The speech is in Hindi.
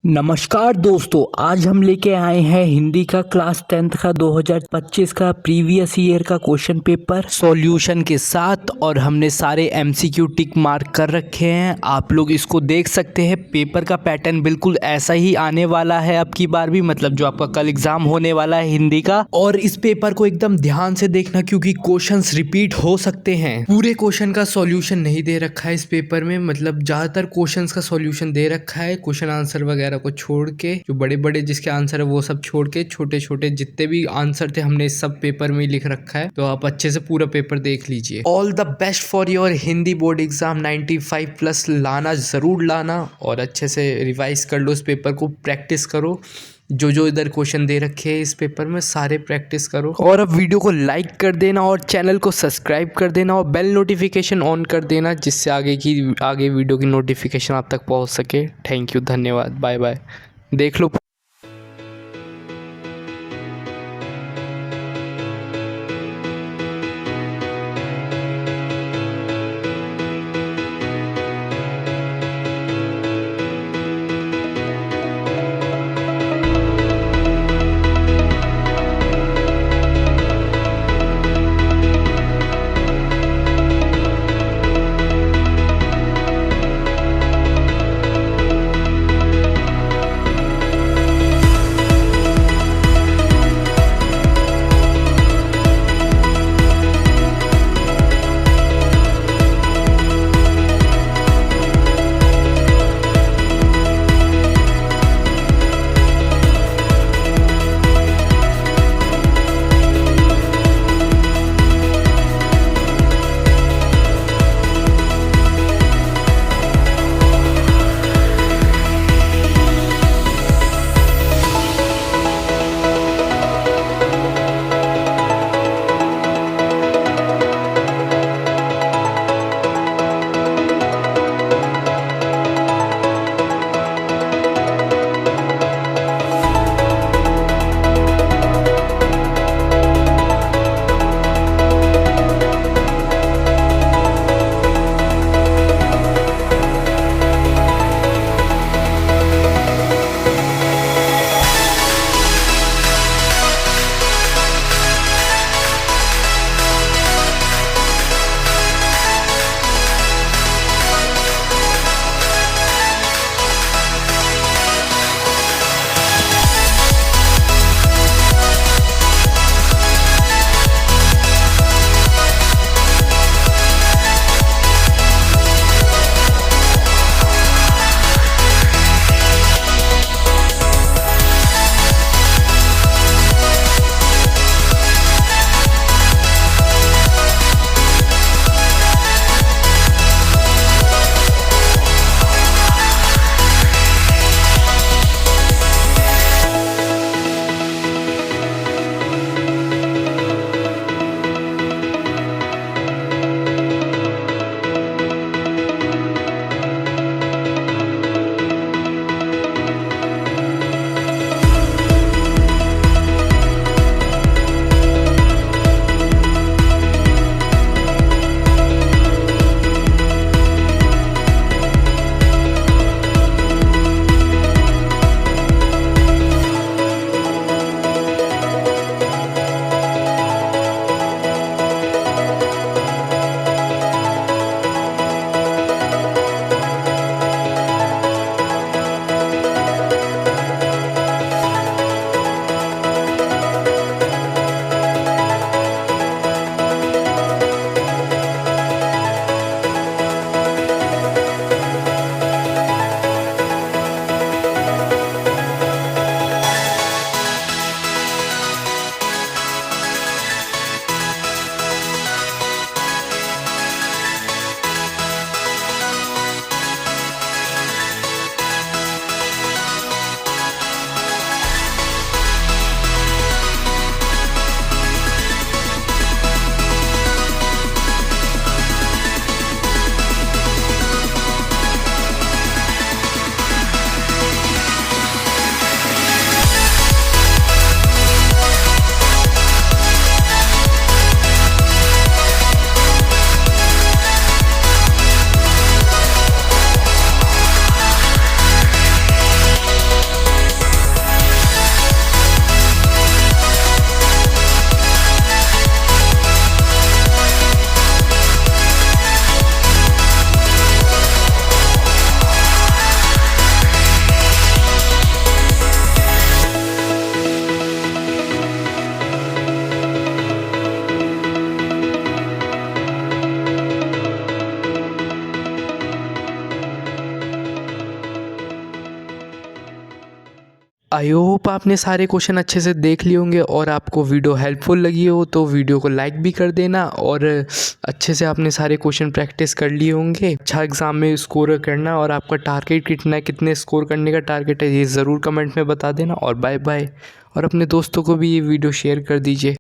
नमस्कार दोस्तों, आज हम लेके आए हैं हिंदी का क्लास 10th का 2025 का प्रीवियस ईयर का क्वेश्चन पेपर सॉल्यूशन के साथ। और हमने सारे एमसीक्यू टिक मार्क कर रखे हैं, आप लोग इसको देख सकते हैं। पेपर का पैटर्न बिल्कुल ऐसा ही आने वाला है अब की बार भी, मतलब जो आपका कल एग्जाम होने वाला है हिंदी का। और इस पेपर को एकदम ध्यान से देखना क्योंकि क्वेश्चंस रिपीट हो सकते हैं। पूरे क्वेश्चन का सॉल्यूशन नहीं दे रखा है इस पेपर में, मतलब ज्यादातर क्वेश्चंस का सॉल्यूशन दे रखा है, क्वेश्चन आंसर वगैरह को छोड़ के। जो बड़े बड़े जिसके आंसर है वो सब छोड़ के छोटे छोटे जितने भी आंसर थे हमने सब पेपर में लिख रखा है, तो आप अच्छे से पूरा पेपर देख लीजिए। All the best for your Hindi board exam. 95+ लाना, जरूर लाना और अच्छे से रिवाइज कर लो इस पेपर को, प्रैक्टिस करो। जो जो इधर क्वेश्चन दे रखे हैं इस पेपर में सारे प्रैक्टिस करो। और अब वीडियो को लाइक कर देना और चैनल को सब्सक्राइब कर देना और बेल नोटिफिकेशन ऑन कर देना, जिससे आगे वीडियो की नोटिफिकेशन आप तक पहुंच सके। थैंक यू, धन्यवाद, बाय बाय। देख लो। आई होप आपने सारे क्वेश्चन अच्छे से देख लिए होंगे और आपको वीडियो हेल्पफुल लगी हो तो वीडियो को लाइक भी कर देना और अच्छे से आपने सारे क्वेश्चन प्रैक्टिस कर लिए होंगे। अच्छा एग्ज़ाम में स्कोर करना और आपका टारगेट कितना है, कितने स्कोर करने का टारगेट है, ये ज़रूर कमेंट में बता देना। और बाय बाय, और अपने दोस्तों को भी ये वीडियो शेयर कर दीजिए।